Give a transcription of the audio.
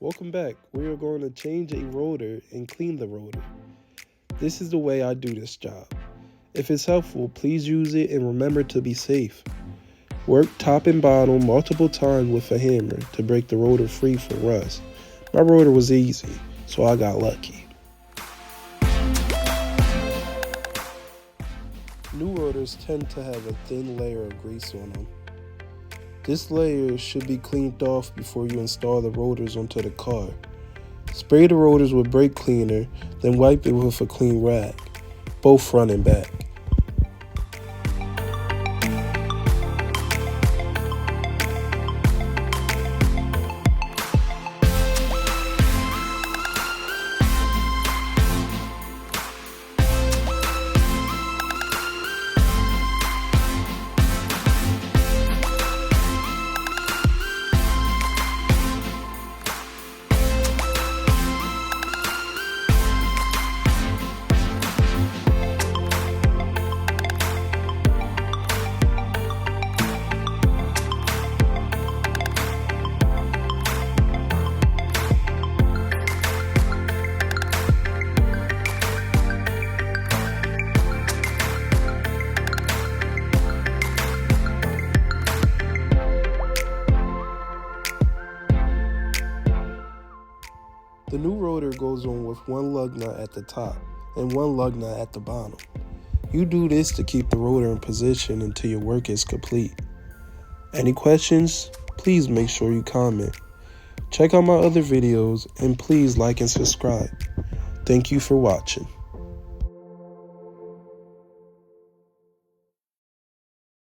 Welcome back. We are going to change a rotor and clean the rotor. This is the way I do this job. If it's helpful, please use it and remember to be safe. Work top and bottom multiple times with a hammer to break the rotor free from rust. My rotor was easy, so I got lucky. New rotors tend to have a thin layer of grease on them. This layer should be cleaned off before you install the rotors onto the car. Spray the rotors with brake cleaner, then wipe it with a clean rag, both front and back. The new rotor goes on with one lug nut at the top and one lug nut at the bottom. You do this to keep the rotor in position until your work is complete. Any questions? Please make sure you comment. Check out my other videos and please like and subscribe. Thank you for watching.